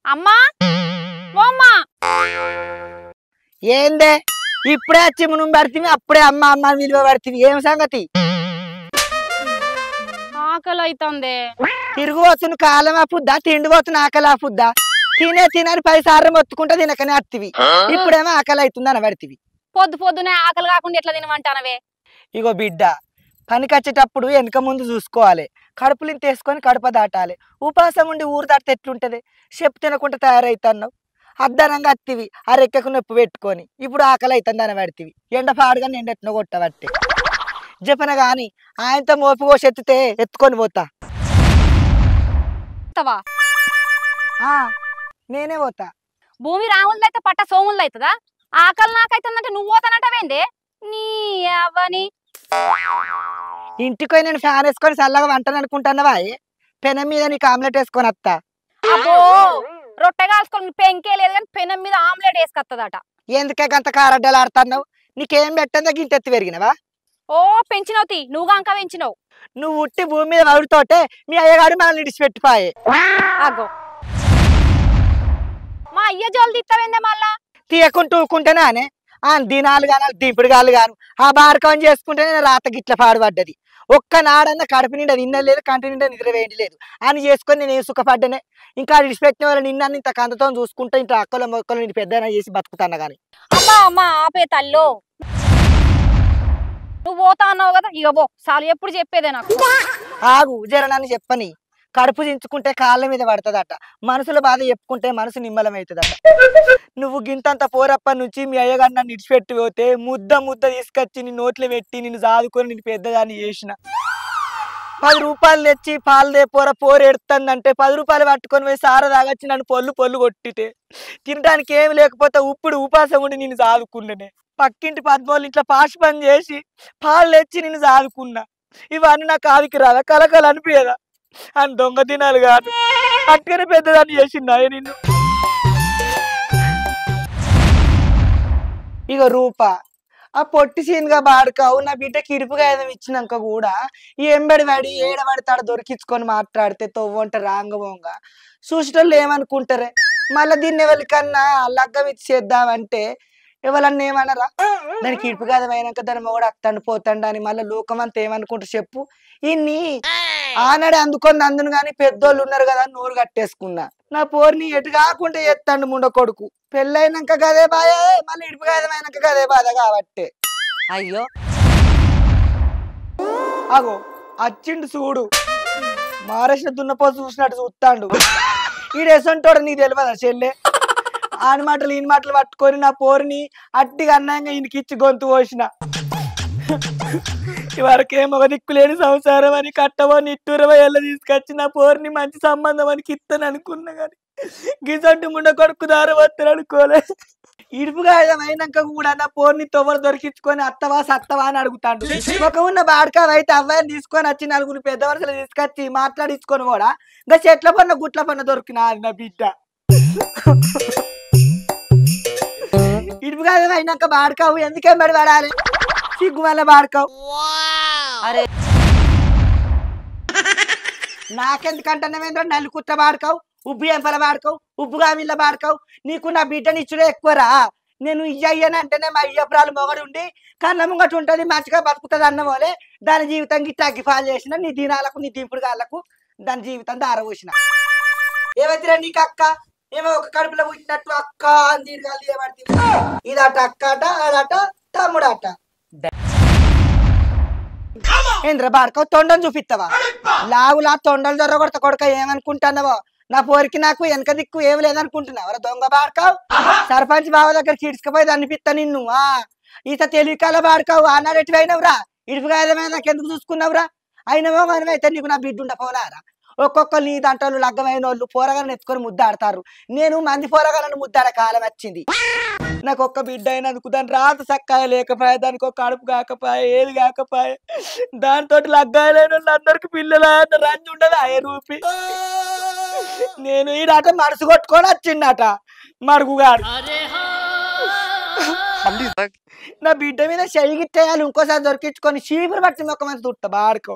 అమ్మా ఓ అమ్మా ఏందే ఇప్పుడే వచ్చి మనం పడుతుంది అప్పుడే అమ్మ అమ్మ విలువ పడుతుంది ఏం సంగతి ఆకలి అవుతుంది తిరుగుబోతున్న కాలం ఆపుద్దా తిండిపోతున్న ఆకలి ఆపుద్దా తినని 10 సార్లు మొత్తుకుంటా తినకనే అత్తివి ఇప్పుడేమో ఆకలి అవుతుంది అని పడుతుంది పొద్దునే ఆకలి కాకుండా ఎట్లా తినమంటానవే ఇగో బిడ్డ పనికి వచ్చేటప్పుడు వెనక ముందు చూసుకోవాలి కడుపులిని తీసుకొని కడుప దాటాలి ఉపాసం ఉండి ఊరు దాటితే ఎట్లుంటది చెప్పు తినకుండా తయారవుతున్నావు అద్దనంగా అత్తివి ఆ రెక్కకు నొప్పి పెట్టుకొని ఇప్పుడు ఆకలి అవుతుంది అని పడుతుంది ఎండ పాడుగా ఎండెట్నో కొట్టబట్టి చెప్పన గాని ఆయనతో మోపు కోసి ఎత్తుకొని పోతా నేనే పోతా భూమి రాములది అయితే పట్ట సోములది అవుతుందా ఆకలి నాకైతుందంటే నువ్వు పోతానంటావేంది నీ అవ్వని ఇంటికి నేను ఫ్యాన్ వేసుకొని చల్లగా వంటను అనుకుంటున్నావా పెనం మీద నీకు ఆమ్లెట్ వేసుకొని వస్తా అబ్బో రొట్టె కాల్చుకొని పెంకే లేదు కానీ పెనం మీద ఆమ్లెట్ వేసుకొత్తదట ఎందుకే గంత కారడ్డలు ఆడుతున్నావు నీకేం పెట్టందా గింటెత్తి పెరిగినవా ఓ పెంచినవుతి నువ్వు గంక పెంచినవు నువ్వు ఉట్టి భూమి మీద వడుతోటే మీ అయ్యగాడు మనల్ని ఇడిచిపెట్టిపోయే అగో మా అయ్య జోలు తీస్తావేందే మళ్ళా తీయకుంటూ ఊకుంటేనే అనే దినాలు గాను దింపుడు గాలు గాను ఆ బారకం చేసుకుంటేనే రాత గిట్ల పాడుపడ్డది ఒక్క నాడన్నా కడుపు నిండా తినలేదు కంటి నిండా నిద్ర వేయండి లేదు అని చేసుకొని నేను సుఖపడ్డానే ఇంకా విడిచిపెట్టిన వాళ్ళు నిన్న ఇంత కందతో చూసుకుంటే ఇంత అక్కల మొక్కలు నేను పెద్దనా చేసి బతుకుతాను కానీ అమ్మా అమ్మా ఆపే తల్లో నువ్వు పోతా అన్నావు కదా ఇక పో చాలు ఎప్పుడు చెప్పేదే నాకు ఆగు జరనని చెప్పని కడుపు దించుకుంటే కాళ్ళ మీద పడుతుందట మనసుల బాధ చెప్పుకుంటే మనసు నిమ్మలమవుతుందట నువ్వు గింతంత పోరప్ప నుంచి మీ అయ్యగారు నన్ను ఇడిచిపెట్టి పోతే ముద్ద తీసుకొచ్చి నీ నోట్లో పెట్టి నిన్ను సాదుకొని నేను పెద్దదాన్ని చేసిన 10 రూపాయలు తెచ్చి పాలు పోరు ఎడుతుందంటే 10 రూపాయలు పట్టుకొని పోయి సార తాగొచ్చి నన్ను పొల్లు కొట్టితే తినడానికి ఏమి లేకపోతే ఇప్పుడు ఉపాసం ఉండి నేను సాదుకున్నానే పక్కింటి పద్మోళ్ళు ఇంట్లో పాషి పని చేసి పాలు తెచ్చి నేను సాదుకున్నా ఇవన్నీ నాకు ఆదికి రాదా కలకలు అనిపించదా అని దొంగ తినాలి కాదు అట్టుగానే పెద్దదాన్ని చేసిందా నిన్ను ఇక రూపా ఆ పొట్టి సీన్గా బాడుకావు నా బిడ్డకి ఇడుపుగా ఏదో ఇచ్చినాక కూడా ఈ ఎంబడి వాడి ఏడబడతాడు దొరికించుకొని మాట్లాడితే తొవ్వంట రాంగబోంగ చూసేటోళ్ళు ఏమనుకుంటారే మళ్ళీ దీన్ని ఎవరికన్నా లగ్గం ఇచ్చి చేద్దామంటే ఎవరన్నా ఏమన్నారా దానికి ఇడుపు కదమైనాక దాని మొగడు అత్తండు పోతాడు అని మళ్ళీ లోకం అంతా ఏమనుకుంటారు చెప్పు ఇన్ని ఆనాడే అందుకొని అందును గాని పెద్దోళ్ళు ఉన్నారు కదా నోరు కట్టేసుకున్నా నా పోరుని ఎటు కాకుండా ఎత్తాండు ముండ కొడుకు పెళ్ళైనాక కదే బాధ మళ్ళీ ఇడుపు కదమైనాక కదే బాధ కాబట్టే అయ్యో అగో అచ్చిండు చూడు మారేసిన దున్నపోతు చూసినట్టు చూస్తాడు ఈడెసంటోడు నీకు తెలియదా చెల్లె ఆని మాటలు ఈయన మాటలు పట్టుకొని నా పోరుని అట్టిగా అన్నాక ఈయనకి ఇచ్చి గొంతు పోసిన ఇవరకేమో ఒక దిక్కు లేని సంసారం అని కట్టవో నిట్టూరవో ఎల్ల తీసుకొచ్చి నా పోరుని మంచి సంబంధం అని ఇత్తని అనుకున్నా కానీ గిజంటు ముండ కొడుకు దారి వస్తారు అనుకోలే ఇడుపుగా అయినాక కూడా నా పోరుని తొవ్వలు దొరికించుకొని అత్తవా సత్తవా అని అడుగుతాడు ఒక ఉన్న బాడకా అయితే అవ్వాయిని తీసుకొని వచ్చి 4 పెద్ద వరుసలు తీసుకొచ్చి మాట్లాడించుకొని కూడా ఇంకా చెట్ల పన్న గుట్ల పన్న దొరికినా నా బిడ్డ ఇడుపుగా అయినాక బాడకావు ఎందుకేం బడి పడాలి సిగ్గు వల్ల బాడకావు అరే నాకెందుకంటున్నావేంద్ర నల్లి కుట్ట బాడకావు ఉబ్బు ఎంపల బాడకావు ఉబ్బుగా వీళ్ళ బాడకావు నీకు నా బిడ్డని ఇచ్చుడే ఎక్కువరా నేను ఇయ్యనంటేనే మా అయ్యపురాలు మొగడు ఉండి కళ్ళ ముంగట ఉంటుంది మంచిగా బతుకుతుంది అన్నమోలే దాని జీవితం గిట్ట అగ్గిపాలు చేసిన నీ దినాలకు నీ దింపుడు గాళ్ళకు దాని జీవితం దారపోసిన ఏమైతే నీకు అక్క ఏమో ఒక కడుపులో పుట్టినట్టు అక్క అని దీర్ఘాలు ఏమడుతుంది ఇదట అక్క అట అదట తమ్ముడట ఏంద్ర బాడకావు తొండను చూపిస్తావా లాగులా తొండలు దొర కొడత కొడక ఏమనుకుంటున్నావో నా పోరికి నాకు వెనక దిక్కు ఏమి లేదనుకుంటున్నావు దొంగ బాడకావు సర్పంచ్ బావ దగ్గరికి ఇడుచుకుపోయి అనిపిస్తా నిన్ను ఈత తెలివికాల బాడకావు ఆనాడు ఎటు అయినవురా ఇడుపుగా నాకు ఎందుకు చూసుకున్నావురా అయినవో మనమైతే నీకు నా బిడ్డ ఉండపోనారా ఒక్కొక్కరు నీ దాంట్లో లగ్గమైన వాళ్ళు పోరగాలను ఎత్తుకొని ముద్దాడతారు నేను మంది పోరగాలను ముద్దాడే కాలం వచ్చింది నాకు ఒక్క బిడ్డ అయినందుకు దాని రాత చక్కగా లేకపోయా దానికి ఒక కడుపు కాకపోయా ఏది కాకపోయా దాంతో లగ్గాయలేని వాళ్ళు అందరికి పిల్లల రంజు ఉండదు అయ్యే రూపి నేను ఈడట మనసు కొట్టుకొని వచ్చిండట మడుగుగాడు నా బిడ్డ మీద చెయ్యి గిట్టేయాలి ఇంకోసారి దొరికించుకొని చీపురు పట్టి మొక్క మంచి తుట్ట బాడుకో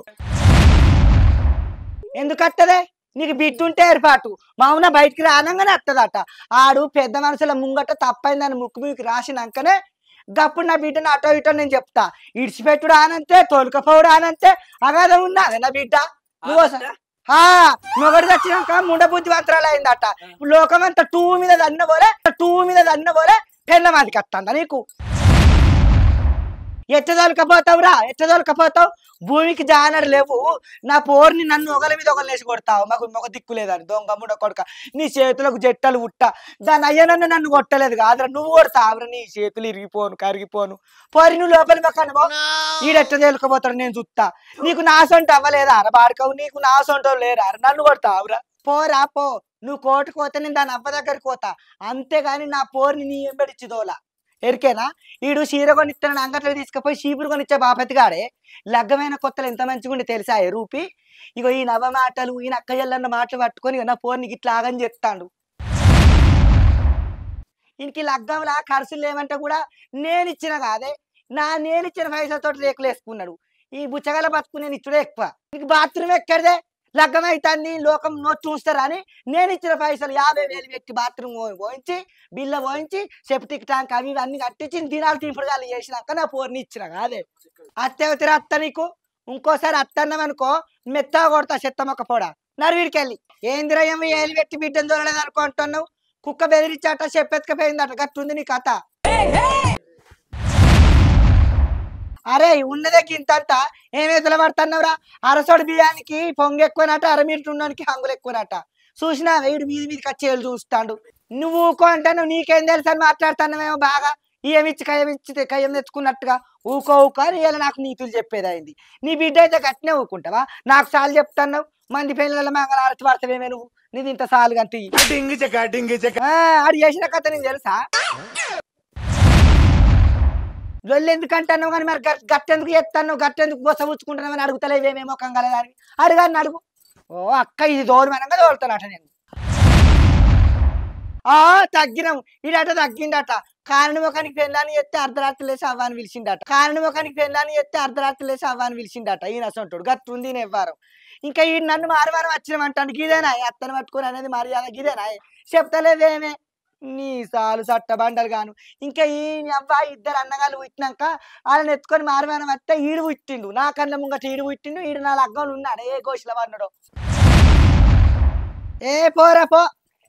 ఎందుకట్టదే నీకు బిడ్డ ఉంటే ఏర్పాటు మౌన బయటికి రానంగానే వస్తుందట. ఆడు పెద్ద మనుషుల ముంగట తప్పైందని ముక్కు మీకు రాసినాకనే గప్పుడు నా బిడ్డను అటో ఇటో నేను చెప్తా. ఇడిచిపెట్టుడు ఆనంతే, తోలుకపోవడు ఆనంతే. అగాధం ఉన్నది నా బిడ్డ. నువ్వు మొగడు తెచ్చినాక ముండ బుద్ధివంతరాలు అయిందట. లోకం అంతా టూ మీద దన్న పోలే పెన్న మాదికి వస్తుందా నీకు? ఎట్ట తోలుకపోతావు? భూమికి జానడు లేవు. నా పోరుని నన్ను ఒకరి మీద ఒకరు వేసి కొడతావు. మాకు మొగ దిక్కు లేదని దొంగ ముడ కొడక. నీ చేతులకు జట్టలు ఉట్ట. దాని అయ్యనన్ను నన్ను కొట్టలేదు కాదురా, నువ్వు కొడతావురా. నీ చేతులు ఇరిగిపోను కరిగిపోను. పోరి నువ్వు లోపలి మొక్కనుకో. ఈడెట్ట తేలుకపోతాడు నేను చూస్తా. నీకు నా సొంట అవ్వలేదా అర బాడుకవు? నీకు నా సొంట లేరా? నన్ను కొడతావురా. పోరా పో. నువ్వు కోటుకు పోతే నేను దాని అవ్వ దగ్గరికి పోతా. అంతేగాని నా పోరిని నీ ఎంబడిచ్చి దోలా. ఎరికేనా? ఈడు చీర కొనిస్తానని అంగట్లో తీసుకుపోయి చీపురు కొనిచ్చే బాపతిగాడే. లగ్గమైన కొత్తలు ఎంత మంచిగా ఉండి తెలుసా రూపి? ఇగో ఈ నవ మాటలు, ఈ నక్కయ్యలన్న మాటలు పట్టుకొని నా పోర్ని ఇట్లా ఆగని చెప్తాడు. ఇంక లగ్గంలా ఖర్చులు లేవంటే కూడా నేనిచ్చిన కాదే, నేనిచ్చిన పైసలతో రేకులు వేసుకున్నాడు. ఈ బుచ్చగల బతుకు నేను ఇచ్చుడే ఎక్కువ. నీకు బాత్రూమ్ ఎక్కడదే? లగ్గం అవుతుంది లోకం నోట్ చూస్తారా అని నేను ఇచ్చిన పైసలు 50,000 పెట్టి బాత్రూమ్ పోయించి, బిల్ల పోయించి, సెప్టిక్ ట్యాంక్ అవి ఇవన్నీ కట్టించి దినాలు తీపడగాలు చేసినాక నా పోర్ని ఇచ్చిన కాదే. అత్తవుతారా అత్త నీకు? ఇంకోసారి అత్తన్నామనుకో మెత్తగా కొడతా చెత్త మొక్క పోడ నరువిడికి వెళ్ళి. ఏందిరా ఏమో ఏలి పెట్టి బిడ్డను దొరలేదు అనుకుంటున్నావు? కుక్క బెదిరించాట చెప్పెత్తుకపోయిందట. గట్టుంది నీ కథ. అరే ఉన్నదే గింతంతా ఏమేతులు పడుతున్నావురా? అరసోడు బియ్యానికి పొంగు ఎక్కువనట, అరమీటర్ ఉండడానికి హంగులు ఎక్కువనట. చూసినా వీడు మీదికి వచ్చేళ్ళు చూస్తాడు. నువ్వు ఊకో అంటాను. నీకేం తెలుసు అని మాట్లాడుతున్నావేమో బాగా. కయ్యం తెచ్చుకున్నట్టుగా ఊకో అని ఇలా నాకు నీతులు చెప్పేది అయింది. నీ బిడ్డ అయితే గట్టినే ఊకుంటావా? నాకు సార్లు చెప్తున్నావు. మంది పిల్లల మంగళ ఆరతి పడతావేమే నువ్వు? నీది ఇంత సాలు కంటే ఆడు చేసిన కథ నేను తెలుసా? లొల్లు ఎందుకంటాను కానీ మరి గట్టెందుకు చేస్తాను, గట్టెందుకు బొసబుచ్చుకుంటున్నామని అడుగుతలేవేమేమో కంగాలని అడుగాని అడుగు. ఓ అక్క ఇది దోరుమనంగా తోలుతానట నేను. తగ్గినాం. ఈడట తగ్గిండట. కారణముఖానికి పెళ్ళాన్ని ఎత్తే అర్ధరాత్రి లేసి అవ్వాన్ని పిలిచిండట. ఈయన అసంటాడు గట్టుంది నెవ్వారం. ఇంకా ఈ నన్ను మారవారం వచ్చినామంటాను. గిదేనా అత్తను పట్టుకొని అనేది మర్యాద? గిదేనా చెప్తలేదేమే? నీ సాలు చట్టబండలు గాను. ఇంకా ఈ అబ్బాయి ఇద్దరు అన్నగాళ్ళు పుట్టినాక వాళ్ళని ఎత్తుకొని మారవారం వస్తే ఈడు పుట్టిండు. నా కళ్ళ ముంగట ఈడు పుట్టిండు. ఈడు నా లగ్గంలో ఉన్నాడు. ఏ గోషుల పన్నాడు. ఏ పోరా పో,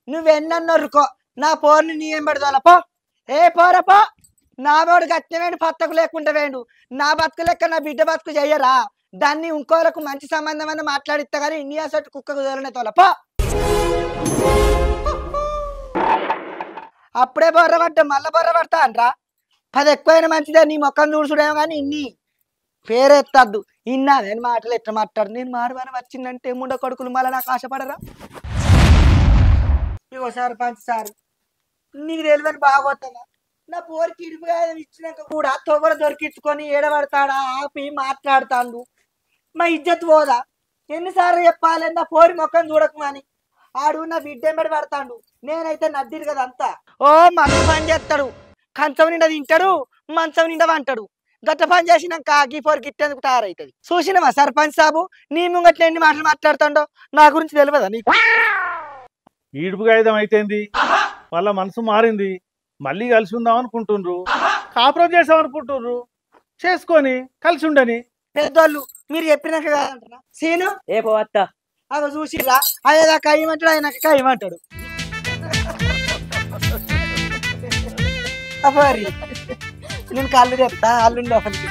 నువ్వెన్నొరుకో. నా పోర్ని నీ ఏం పెడతావులా పో. ఏ పోరా పో. నా బోడు గట్టివేండు పత్తకు లేకుండా వేండు. నా బతుకు లెక్క నా బిడ్డ బతుకు చెయ్యరా? దాన్ని ఇంకోలకు మంచి సంబంధం అన్న మాట్లాడిస్తా కానీ ఇన్ని అసలు కుక్కకు దోలనే తోల పో. అప్పుడే బొర్ర పడ్డా మళ్ళా బొర్ర పడతా అనరా? 10 ఎక్కువైన మంచిదే. నీ మొక్కను చూసుడేమో కానీ ఇన్ని పేరెత్తద్దు. ఇన్నా నేను మాటలు ఎట్లా మాట్లాడు? నేను మారవారం వచ్చిందంటే ముండ కొడుకులు మళ్ళీ నాకు ఆశపడరా? ఇగో సర్పంచ్ సార్, నీకు తెలియని బాగోతుందా? నా పోరికి ఇడిపిగా ఇచ్చినాక కూడా తొవ్వర దొరికించుకొని ఏడబడతాడా ఆపి మాట్లాడుతాడు. మా ఇజ్జత్ పోదా? ఎన్నిసార్లు చెప్పాలి నా పోరి మొక్కను చూడకమని? ఆడు నా బిడ్డ ఎంబడి పడతాడు. నేనైతే నడ్డిరు కదా అంతా. ఓ మంచి పని చేస్తాడు. కంచం నిండా తింటాడు, మంచం నిండా వంటాడు. గట్ట పని చేసినాక గీ పోరు గిట్టేందుకు తయారవుతుంది. చూసినవా సర్పంచ్ సాబు నీ ముంగట్ల ఎన్ని మాటలు మాట్లాడుతాడో? నా గురించి తెలియదా నీకు? ఈడుపుగా ఐదం అయితేంది, వాళ్ళ మనసు మారింది. మళ్ళీ కలిసి ఉందాం అనుకుంటుండ్రు, కాపురం చేసాం అనుకుంటుండ్రు. చేసుకొని కలిసి ఉండని పెద్దోళ్ళు మీరు చెప్పినాక కాదంటారా? సీను ఏ పోవత్తా అగో చూసిరా, అయ్యేదా కయ్యమంటాడు, ఆయన కయ్యమంటాడు. నేను కళ్ళు చెప్తా, అల్లుండి లోపలికి